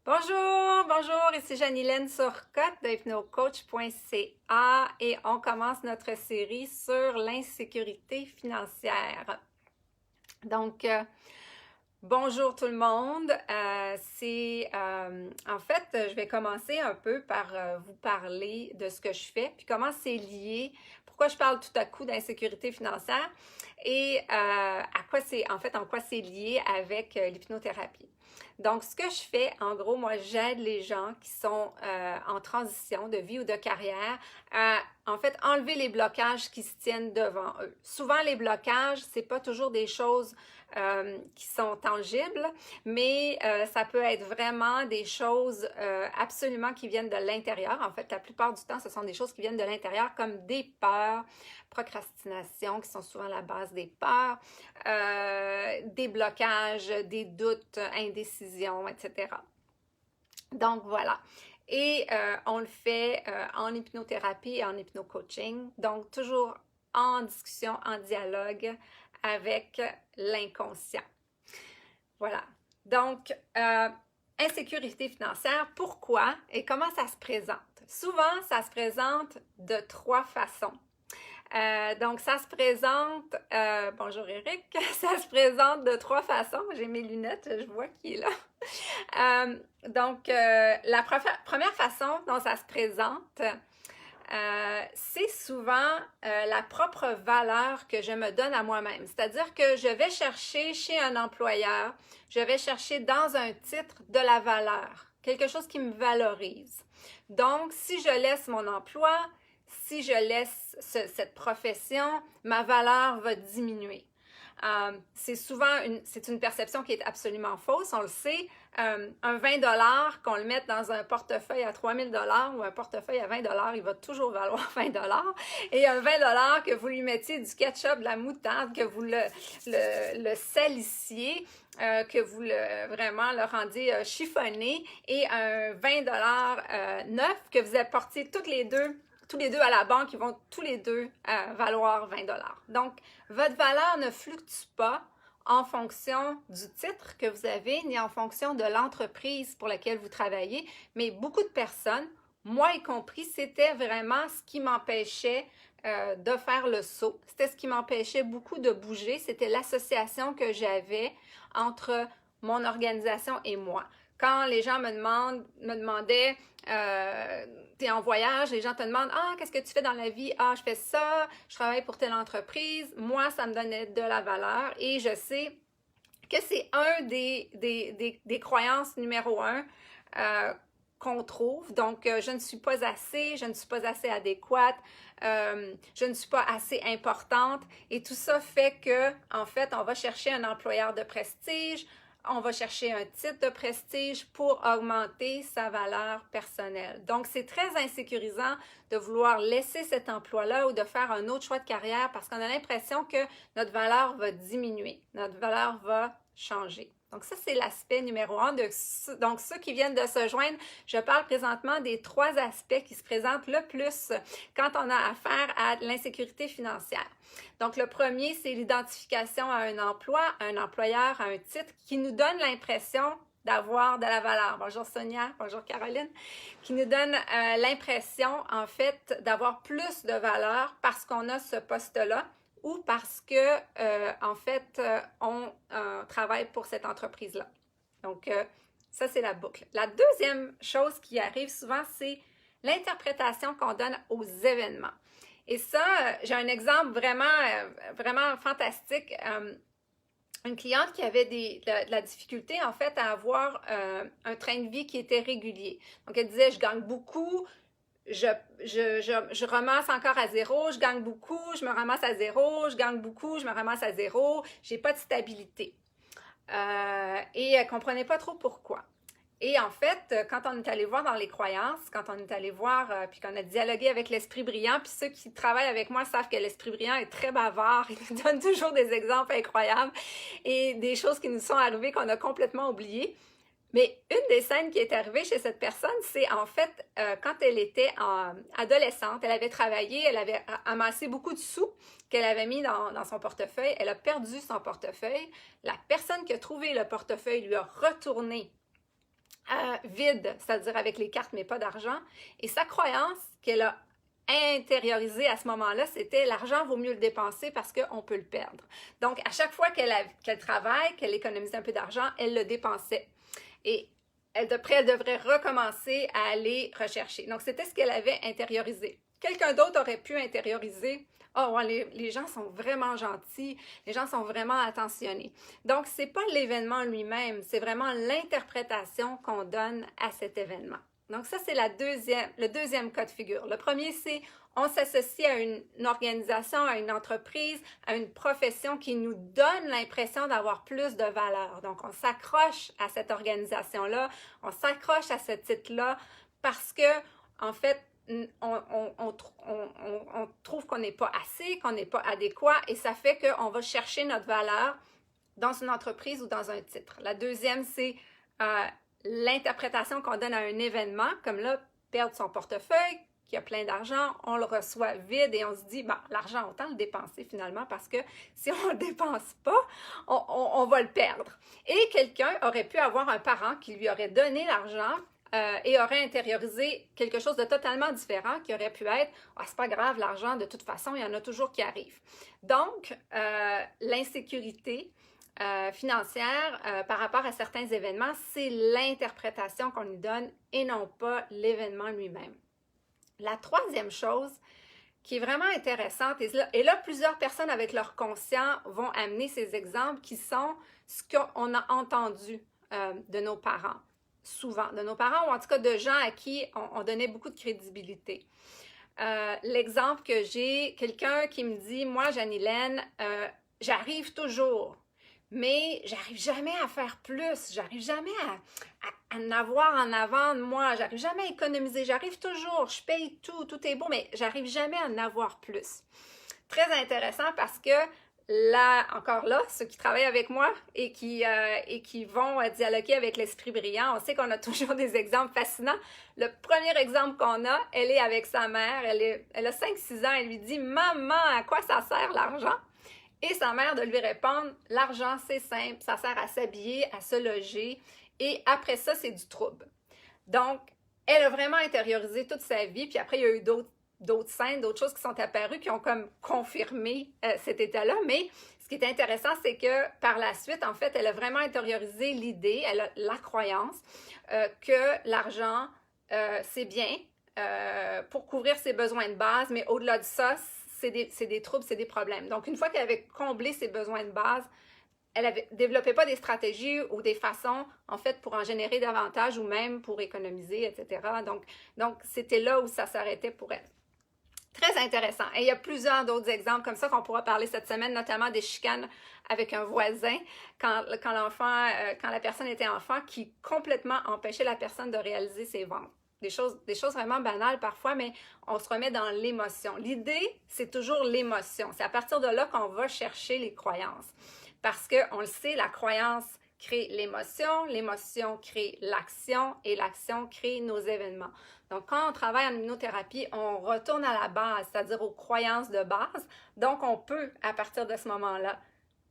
Bonjour, ici Janilène Surcotte de hypnocoach.ca et on commence notre série sur l'insécurité financière. Donc, bonjour tout le monde. En fait, je vais commencer un peu par vous parler de ce que je fais, puis comment c'est lié, pourquoi je parle tout à coup d'insécurité financière et en quoi c'est lié avec l'hypnothérapie. Donc, ce que je fais, en gros, moi, j'aide les gens qui sont en transition de vie ou de carrière à, en fait, enlever les blocages qui se tiennent devant eux. Souvent, les blocages, c'est pas toujours des choses qui sont tangibles, mais ça peut être vraiment des choses absolument qui viennent de l'intérieur. En fait, la plupart du temps, ce sont des choses qui viennent de l'intérieur, comme des peurs, procrastination, qui sont souvent la base des peurs, des blocages, des doutes, indécision, etc. Donc, voilà. Et on le fait en hypnothérapie et en hypnocoaching. Donc, toujours en discussion, en dialogue avec l'inconscient. Voilà. Donc, insécurité financière, pourquoi et comment ça se présente? Souvent, ça se présente de trois façons. Donc, ça se présente, bonjour Eric, ça se présente de trois façons. J'ai mes lunettes, je vois qui est là. La première façon dont ça se présente, c'est souvent la propre valeur que je me donne à moi-même. C'est-à-dire que je vais chercher chez un employeur, je vais chercher dans un titre de la valeur, quelque chose qui me valorise. Donc, si je laisse mon emploi, si je laisse cette profession, ma valeur va diminuer. C'est une perception qui est absolument fausse, on le sait. Un 20 qu'on le mette dans un portefeuille à 3000 ou un portefeuille à 20 il va toujours valoir 20 Et un 20 que vous lui mettiez du ketchup, de la moutarde, que vous le salissiez, que vous vraiment le rendiez chiffonné, et un 20 neuf que vous apportiez tous les deux à la banque, ils vont tous les deux valoir 20 $. Donc, votre valeur ne fluctue pas en fonction du titre que vous avez, ni en fonction de l'entreprise pour laquelle vous travaillez, mais beaucoup de personnes, moi y compris, c'était vraiment ce qui m'empêchait de faire le saut. C'était ce qui m'empêchait beaucoup de bouger. C'était l'association que j'avais entre mon organisation et moi. Quand les gens me demandaient, tu es en voyage, les gens te demandent, ah, qu'est-ce que tu fais dans la vie? Ah, je fais ça, je travaille pour telle entreprise. Moi, ça me donnait de la valeur et je sais que c'est un des croyances numéro un qu'on trouve. Donc, je ne suis pas assez, je ne suis pas assez adéquate, je ne suis pas assez importante. Et tout ça fait que, en fait, on va chercher un employeur de prestige, on va chercher un titre de prestige pour augmenter sa valeur personnelle. Donc, c'est très insécurisant de vouloir laisser cet emploi-là ou de faire un autre choix de carrière parce qu'on a l'impression que notre valeur va diminuer, notre valeur va changer. Donc, ça, c'est l'aspect numéro un. Donc, ceux qui viennent de se joindre, je parle présentement des trois aspects qui se présentent le plus quand on a affaire à l'insécurité financière. Donc, le premier, c'est l'identification à un emploi, à un employeur, à un titre qui nous donne l'impression d'avoir de la valeur. Bonjour Sonia, bonjour Caroline, qui nous donne l'impression, en fait, d'avoir plus de valeur parce qu'on a ce poste-là ou parce que, en fait, on travaille pour cette entreprise-là. Donc, ça, c'est la boucle. La deuxième chose qui arrive souvent, c'est l'interprétation qu'on donne aux événements. Et ça, j'ai un exemple vraiment fantastique. Une cliente qui avait de la difficulté, en fait, à avoir un train de vie qui était régulier. Donc, elle disait, je gagne beaucoup, je ramasse encore à zéro, je gagne beaucoup, je me ramasse à zéro, je gagne beaucoup, je me ramasse à zéro, j'ai pas de stabilité. Et elle comprenait pas trop pourquoi. Et en fait, quand on est allé voir dans les croyances, quand on est allé voir, puis qu'on a dialogué avec l'esprit brillant, puis ceux qui travaillent avec moi savent que l'esprit brillant est très bavard, il nous donne toujours des exemples incroyables et des choses qui nous sont arrivées qu'on a complètement oubliées. Mais une des scènes qui est arrivée chez cette personne, c'est en fait quand elle était adolescente, elle avait travaillé, elle avait amassé beaucoup de sous qu'elle avait mis dans son portefeuille, elle a perdu son portefeuille. La personne qui a trouvé le portefeuille lui a retourné vide, c'est-à-dire avec les cartes, mais pas d'argent. Et sa croyance qu'elle a intériorisée à ce moment-là, c'était l'argent vaut mieux le dépenser parce qu'on peut le perdre. Donc, à chaque fois qu'elle travaille, qu'elle économisait un peu d'argent, elle le dépensait. Et elle devrait recommencer à aller rechercher. Donc, c'était ce qu'elle avait intériorisé. Quelqu'un d'autre aurait pu intérioriser oh, ouais, les gens sont vraiment gentils, les gens sont vraiment attentionnés. Donc, ce n'est pas l'événement lui-même, c'est vraiment l'interprétation qu'on donne à cet événement. Donc, ça, c'est le deuxième cas de figure. Le premier, c'est on s'associe à une organisation, à une entreprise, à une profession qui nous donne l'impression d'avoir plus de valeur. Donc, on s'accroche à cette organisation-là, on s'accroche à ce titre-là parce que, en fait, on trouve qu'on n'est pas assez, qu'on n'est pas adéquat et ça fait qu'on va chercher notre valeur dans une entreprise ou dans un titre. La deuxième, c'est l'interprétation qu'on donne à un événement, comme là, perdre son portefeuille, qui a plein d'argent, on le reçoit vide et on se dit, bon, l'argent, autant le dépenser finalement parce que si on ne le dépense pas, on va le perdre. Et quelqu'un aurait pu avoir un parent qui lui aurait donné l'argent et aurait intériorisé quelque chose de totalement différent qui aurait pu être « Ah, c'est pas grave, l'argent, de toute façon, il y en a toujours qui arrivent. » Donc, l'insécurité financière par rapport à certains événements, c'est l'interprétation qu'on lui donne et non pas l'événement lui-même. La troisième chose qui est vraiment intéressante, et là, plusieurs personnes avec leur conscient vont amener ces exemples qui sont ce qu'on a entendu de nos parents. Souvent, de nos parents ou en tout cas de gens à qui on donnait beaucoup de crédibilité. L'exemple que j'ai, quelqu'un qui me dit, moi, Jeanne-Hélène, j'arrive toujours, mais j'arrive jamais à faire plus, j'arrive jamais à en avoir en avant de moi, j'arrive jamais à économiser, j'arrive toujours, je paye tout, tout est beau, mais j'arrive jamais à en avoir plus. Très intéressant parce que là, encore là, ceux qui travaillent avec moi et qui vont dialoguer avec l'esprit brillant, on sait qu'on a toujours des exemples fascinants. Le premier exemple qu'on a, elle est avec sa mère, elle a 5-6 ans, elle lui dit « Maman, à quoi ça sert l'argent? » Et sa mère de lui répondre « L'argent, c'est simple, ça sert à s'habiller, à se loger, et après ça, c'est du trouble. » Donc, elle a vraiment intériorisé toute sa vie, puis après, il y a eu d'autres scènes, d'autres choses qui sont apparues qui ont comme confirmé cet état-là. Mais ce qui est intéressant, c'est que par la suite, en fait, elle a vraiment intériorisé l'idée, elle a la croyance que l'argent, c'est bien pour couvrir ses besoins de base, mais au-delà de ça, c'est des troubles, c'est des problèmes. Donc, une fois qu'elle avait comblé ses besoins de base, elle ne développait pas des stratégies ou des façons, en fait, pour en générer davantage ou même pour économiser, etc. Donc c'était là où ça s'arrêtait pour elle. Très intéressant. Et il y a plusieurs d'autres exemples comme ça qu'on pourra parler cette semaine, notamment des chicanes avec un voisin quand la personne était enfant qui complètement empêchait la personne de réaliser ses ventes. Des choses vraiment banales parfois, mais on se remet dans l'émotion. L'idée, c'est toujours l'émotion. C'est à partir de là qu'on va chercher les croyances. Parce qu'on le sait, la croyance crée l'émotion crée l'action et l'action crée nos événements. Donc, quand on travaille en hypnothérapie, on retourne à la base, c'est-à-dire aux croyances de base. Donc, on peut, à partir de ce moment-là,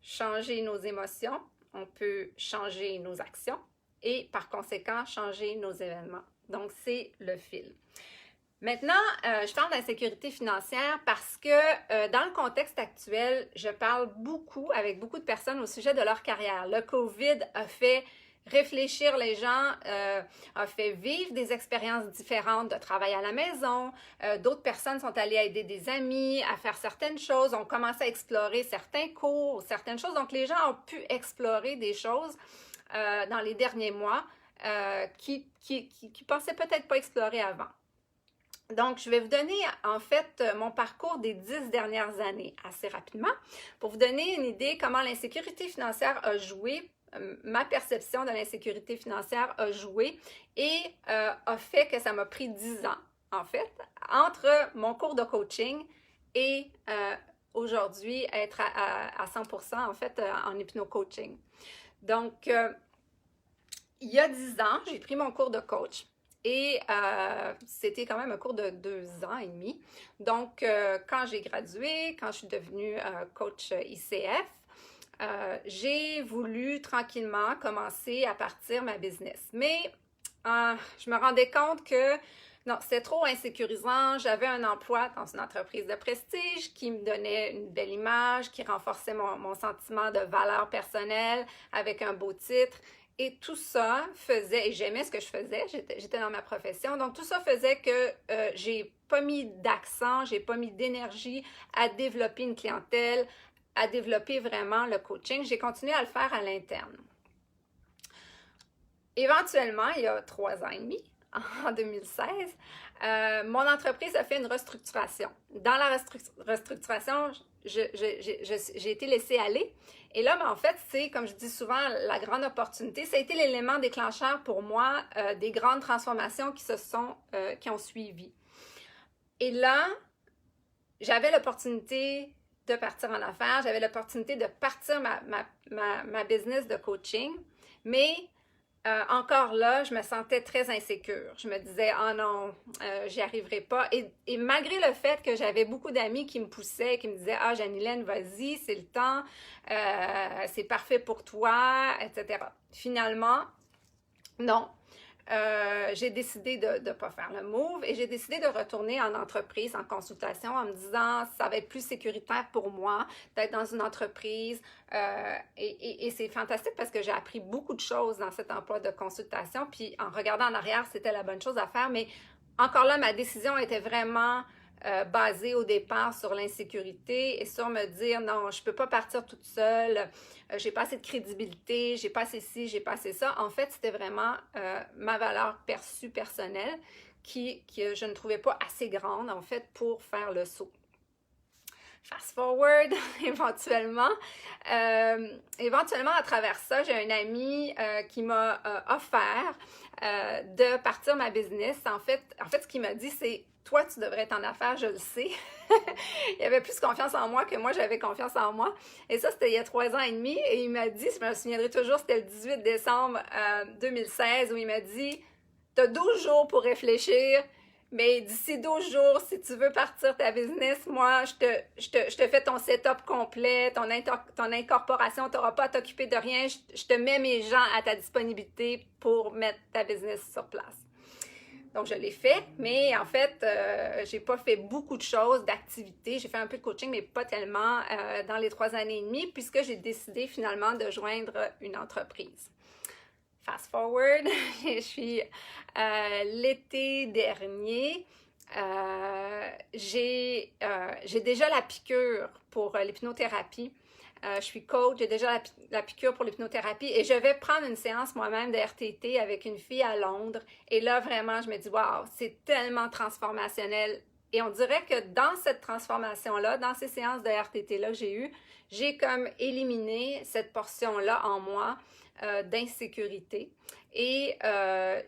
changer nos émotions, on peut changer nos actions et, par conséquent, changer nos événements. Donc, c'est le fil. Maintenant, je parle d'insécurité financière parce que dans le contexte actuel, je parle avec beaucoup de personnes au sujet de leur carrière. Le COVID a fait réfléchir les gens, a fait vivre des expériences différentes de travail à la maison. D'autres personnes sont allées aider des amis à faire certaines choses, ont commencé à explorer certains cours, certaines choses. Donc, les gens ont pu explorer des choses dans les derniers mois qui pensaient peut-être pas explorer avant. Donc, je vais vous donner en fait mon parcours des 10 dernières années assez rapidement pour vous donner une idée comment l'insécurité financière a joué, ma perception de l'insécurité financière a joué et a fait que ça m'a pris 10 ans en fait entre mon cours de coaching et aujourd'hui être à 100% en fait en hypno-coaching. Donc, il y a 10 ans, j'ai pris mon cours de coach. Et c'était quand même un cours de 2 ans et demi. Donc, quand j'ai gradué, quand je suis devenue coach ICF, j'ai voulu tranquillement commencer à partir ma business. Mais je me rendais compte que non, c'était trop insécurisant. J'avais un emploi dans une entreprise de prestige qui me donnait une belle image, qui renforçait mon sentiment de valeur personnelle avec un beau titre. Et tout ça faisait, et j'aimais ce que je faisais, j'étais dans ma profession, donc tout ça faisait que j'ai pas mis d'accent, j'ai pas mis d'énergie à développer une clientèle, à développer vraiment le coaching. J'ai continué à le faire à l'interne. Éventuellement, il y a 3 ans et demi, en 2016, mon entreprise a fait une restructuration. Dans la restructuration, j'ai été laissée aller. Et là, en fait, c'est, comme je dis souvent, la grande opportunité. Ça a été l'élément déclencheur pour moi des grandes transformations qui ont suivi. Et là, j'avais l'opportunité de partir en affaires, j'avais l'opportunité de partir ma business de coaching, mais encore là, je me sentais très insécure. Je me disais, oh non, j'y arriverai pas. Et malgré le fait que j'avais beaucoup d'amis qui me poussaient, qui me disaient, ah, Jeanne-Hélène, vas-y, c'est le temps, c'est parfait pour toi, etc. Finalement, non. J'ai décidé de ne pas faire le move et j'ai décidé de retourner en entreprise, en consultation, en me disant ça va être plus sécuritaire pour moi d'être dans une entreprise. Et c'est fantastique parce que j'ai appris beaucoup de choses dans cet emploi de consultation. Puis en regardant en arrière, c'était la bonne chose à faire. Mais encore là, ma décision était vraiment basée au départ sur l'insécurité et sur me dire non, je ne peux pas partir toute seule, j'ai pas assez de crédibilité, j'ai pas assez ci, j'ai pas assez ça. En fait, c'était vraiment ma valeur perçue personnelle que je ne trouvais pas assez grande en fait pour faire le saut. Fast forward, éventuellement à travers ça, j'ai un ami qui m'a offert de partir ma business. En fait, ce qu'il m'a dit, c'est toi, tu devrais être en affaires, je le sais. Il avait plus confiance en moi que moi, j'avais confiance en moi. Et ça, c'était il y a 3 ans et demi. Et il m'a dit, je me souviendrai toujours, c'était le 18 décembre 2016, où il m'a dit, tu as 12 jours pour réfléchir. Mais d'ici 12 jours, si tu veux partir ta business, moi, je te fais ton setup complet, ton incorporation, tu n'auras pas à t'occuper de rien. Je te mets mes gens à ta disponibilité pour mettre ta business sur place. Donc, je l'ai fait, mais en fait, j'ai pas fait beaucoup de choses, d'activités. J'ai fait un peu de coaching, mais pas tellement dans les 3 années et demie, puisque j'ai décidé finalement de joindre une entreprise. Fast forward, je suis l'été dernier, j'ai déjà la piqûre pour l'hypnothérapie. Je suis coach, j'ai déjà la piqûre pour l'hypnothérapie et je vais prendre une séance moi-même de RTT avec une fille à Londres. Et là, vraiment, je me dis, waouh, c'est tellement transformationnel. Et on dirait que dans cette transformation-là, dans ces séances de RTT-là que j'ai eues, j'ai comme éliminé cette portion-là en moi d'insécurité. Et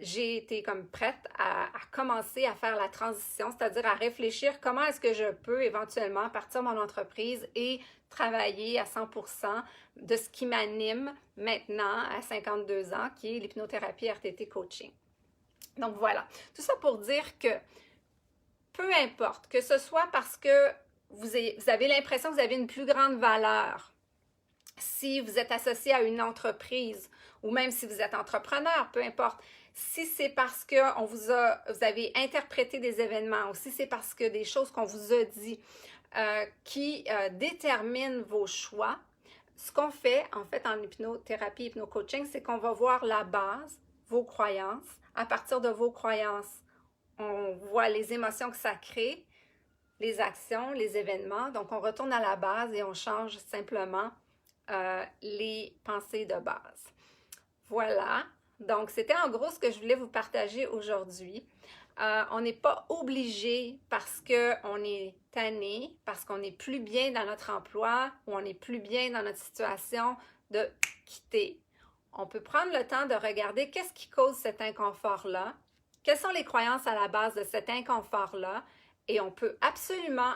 j'ai été comme prête à commencer à faire la transition, c'est-à-dire à réfléchir comment est-ce que je peux éventuellement partir mon entreprise et travailler à 100% de ce qui m'anime maintenant à 52 ans, qui est l'hypnothérapie RTT coaching. Donc voilà, tout ça pour dire que peu importe, que ce soit parce que vous avez l'impression que vous avez une plus grande valeur, si vous êtes associé à une entreprise ou même si vous êtes entrepreneur, peu importe, si c'est parce que vous avez interprété des événements ou si c'est parce que des choses qu'on vous a dit qui déterminent vos choix, ce qu'on fait en fait en hypnothérapie, hypnocoaching, c'est qu'on va voir la base, vos croyances. À partir de vos croyances, on voit les émotions que ça crée, les actions, les événements. Donc, on retourne à la base et on change simplement les pensées de base. Voilà. Donc, c'était en gros ce que je voulais vous partager aujourd'hui. On n'est pas obligé parce qu'on est tanné, parce qu'on n'est plus bien dans notre emploi ou on n'est plus bien dans notre situation de quitter. On peut prendre le temps de regarder qu'est-ce qui cause cet inconfort-là, quelles sont les croyances à la base de cet inconfort-là et on peut absolument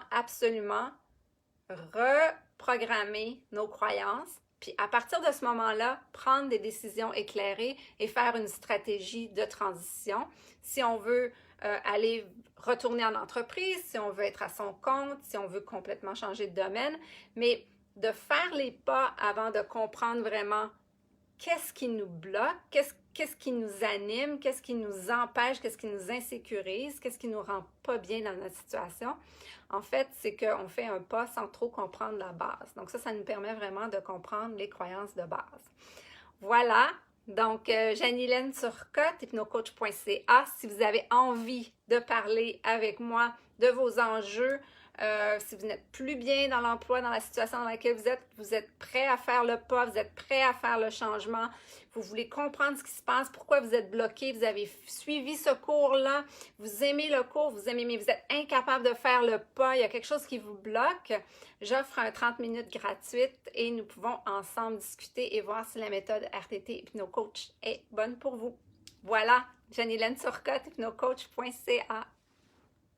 reprogrammer nos croyances. Puis à partir de ce moment-là, prendre des décisions éclairées et faire une stratégie de transition. Si on veut aller retourner en entreprise, si on veut être à son compte, si on veut complètement changer de domaine, mais de faire les pas avant de comprendre vraiment qu'est-ce qui nous bloque, qu'est-ce qui nous anime, qu'est-ce qui nous empêche, qu'est-ce qui nous insécurise, qu'est-ce qui nous rend pas bien dans notre situation. En fait, c'est qu'on fait un pas sans trop comprendre la base. Donc ça nous permet vraiment de comprendre les croyances de base. Voilà. Donc, Jeanne-Hélène Turcotte, hypnocoach.ca. Si vous avez envie de parler avec moi de vos enjeux, si vous n'êtes plus bien dans l'emploi, dans la situation dans laquelle vous êtes prêt à faire le pas, vous êtes prêt à faire le changement, vous voulez comprendre ce qui se passe, pourquoi vous êtes bloqué, vous avez suivi ce cours-là, vous aimez le cours, vous aimez, mais vous êtes incapable de faire le pas, il y a quelque chose qui vous bloque, j'offre un 30 minutes gratuite et nous pouvons ensemble discuter et voir si la méthode RTT Hypnocoach est bonne pour vous. Voilà, Jeanne-Hélène Turcotte, hypnocoach.ca.